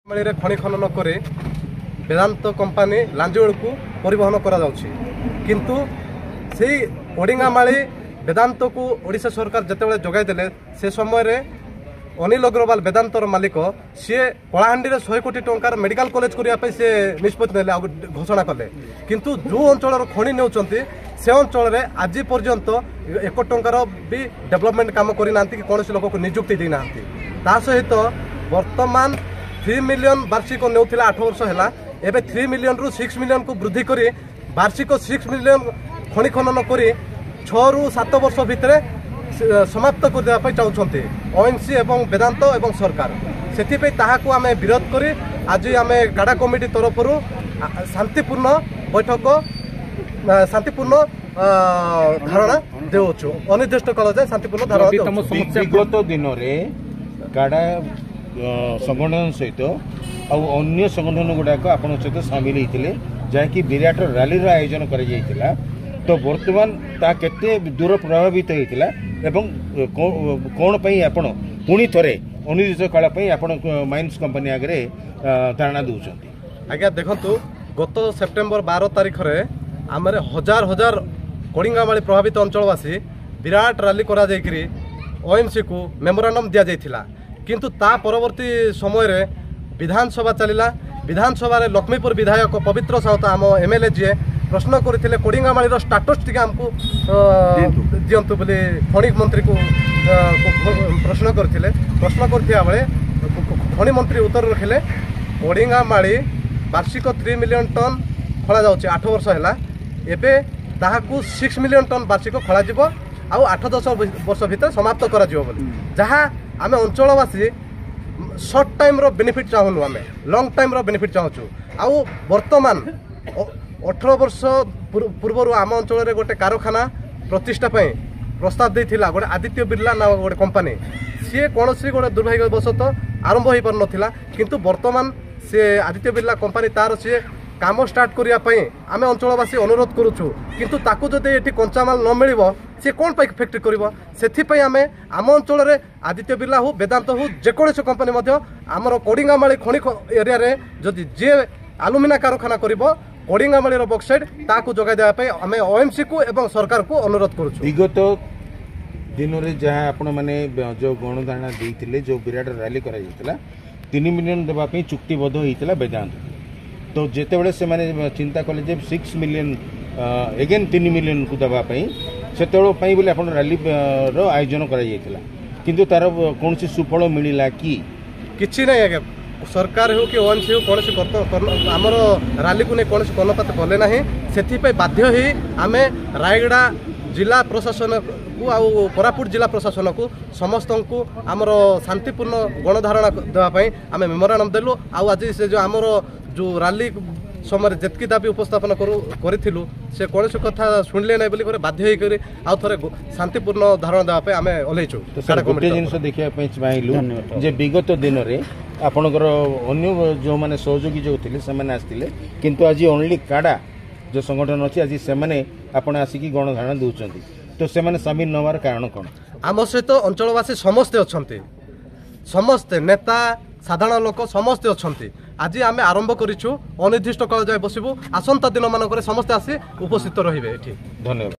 ଖଣି ଖନନ କରି ବେଦାନ୍ତ କମ୍ପାନୀ ଲାଞ୍ଜୁଳକୁ ପରିବହନ କରାଯାଉଛି କିନ୍ତୁ ସେଇ ଓଡିଙ୍ଗାମାଳି ବେଦାନ୍ତକୁ ଓଡ଼ିଶା ସରକାର ଯେତେବେଳେ ଯୋଗାଇ ଦେଲେ ସେ ସମୟରେ ଅନିଲ ଅଗ୍ରୱାଲ ବେଦାନ୍ତର ମାଲିକ ସିଏ କଳାହାଣ୍ଡିରେ 100 କୋଟି ଟଙ୍କାର ମେଡିକାଲ କଲେଜ କରିବା ପାଇଁ ସେ ନିଷ୍ପତ୍ତି ନେଲେ ଆଉ ଘୋଷଣା କଲେ କିନ୍ତୁ ଯେଉଁ ଅଞ୍ଚଳର ଖଣି ନେଉଛନ୍ତି ସେ ଅଞ୍ଚଳରେ ଆଜି ପର୍ଯ୍ୟନ୍ତ 1 ଟଙ୍କାର ବି ଡେଭଲପମେଣ୍ଟ କାମ କରିନାହାନ୍ତି କି କୌଣସି ଲୋକକୁ ନିଯୁକ୍ତି ଦେଇନାହାନ୍ତି ତା ସହିତ ବର୍ତ୍ତମାନ 3 ମିଲିୟନ ବାର୍ଷିକ ନେଉଥିଲା 8 ବର୍ଷ ହେଲା ଏବେ 3 ମିଲିୟନରୁ 6 ମିଲିୟନକୁ ବୃଦ୍ଧି କରି ବାର୍ଷିକ 6 ମିଲିୟନ ଖଣି ଖନନ କରି 6 ରୁ 7 ବର୍ଷ ଭିତରେ समाप्त करने चाहते ओएनसी एवं वेदांत एवं सरकार से ताहाकू आमे विरोध करी आज आमे काड़ा कमिटी तरफ शांतिपूर्ण बैठक शांतिपूर्ण धारणा देउछु अनिर्दिष्ट काल जाए शांतिपूर्ण धारणा विगत दिन में काड़ा संगठन सहित अन्य संगठन गुड़ाक आपण सहित सामिल होते जहाँकि विराट रैली आयोजन कर तो वर्तमान ता केते दूर प्रभावित होता एवं कौन पई आपण पुणी थरे अनिर्दिष्ट काल पई आपण माइंस कंपनी आगे धारणा दउछंती आज्ञा देखंतु गत सेप्टेम्बर 12 तारिख रे आमरे हजार हजार कोडिंगामाली प्रभावित अंचलवासी विराट रैली करा जायकरी ओएमसी को मेमोरांडम दिया जायथिला किंतु ता परवर्ती समय रे विधानसभा चलिला विधानसभा रे लक्ष्मीपुर विधायक पवित्र साउथ आम एमएलए जी प्रश्न करते कोडिंगामाली स्टाटस टी आमको दिंतु बोले खनि मंत्री को प्रश्न करते बेले खनि मंत्री उत्तर रखिले कोडिंगामाली वार्षिक 3 मिलियन टन खला जाउछि 8 वर्ष है एबे ताहाकू 6 मिलियन टन वार्षिक खला जीव आउ 8-10 वर्ष भीतर समाप्त करा जीव बोली जहाँ आम अंचलवासी शॉर्ट टाइम रो बेनिफिट चाहूँ आम लॉन्ग टाइम रो बेनिफिट चाहूँ आउ वर्तमान 18 वर्ष पूर्व आम अंचल गोटे कारखाना प्रतिष्ठा प्रस्ताव देथिला गोटे आदित्य बिरला ना गोटे कंपनी सी कौन गोटे दुर्भाग्यवशत आरंभ हो पार नाला किंतु वर्तमान से आदित्य बिरला कंपनी तार सी काम स्टार्ट करने आम अंचलवासी अनुरोध करुचु किंतु ताकू जदि ये कंचामाल न मिल सी कौन फैक्ट्री कर आम अंचल में आदित्य बिरला हो वेदांत हो जेकोसी कंपनी आमर कोडिंगामाली खनि एरिया रे जदि जे आलुमिना कारखाना करिवो कोडिंगामाली बक्साइड ताकू जोगाई देवाई आम ओएमसी को एवं सरकार को अनुरोध करुचु विगत दिन में जहाँ आपण मैंने जो गणधारणा देते जो विराट रैली कर 3 मिलियन देवाई चुक्तिबद्ध होता वेदांत तो जितेबाला से चिंता कले 6 मिलियन एगेन 3 मिलियन को देवाई से बोले आप रैली आयोजन किंतु तार कौन सुफल मिलला कि किछि नहीं आज्ञा सरकार हो कि ओएमसी हो कौन आमर रैली को नहीं कौन कर्णपात कले ना से बाध्य ही आम रायगड़ा जिला प्रशासन को आउ कोरापुट जिला प्रशासन को समस्त को आमर शांतिपूर्ण गणधारणा देवाई आम मेमोरांडम देलु आज से जो आमर जो रैली समय जितकी दाबी उपस्थापन करूँ से कौन कथा शुणिले ना बोली बाध्य होकर आउ थे शांतिपूर्ण धारणा देवाई आम ओल्लैचु गोटे जिन देखा चाहूँ जे विगत दिन में आपणकर अन्य जो मैंने सहयोगी जो थे आसते किंतु आज ओनली काड़ा जो संगठन अच्छी आज से आपण आसिक गणधारणा दौरान तो से सामिल नवार कारण कौन आम सहित अंचलवासी समस्ते अच्छा समस्ते नेता साधारण लोक समस्ते अच्छा आज आम आरंभ करूँ अनिर्दिष्ट काल जाए बसबू आसंता दिन मानक समस्ते आसी उपस्थित रही धन्यवाद।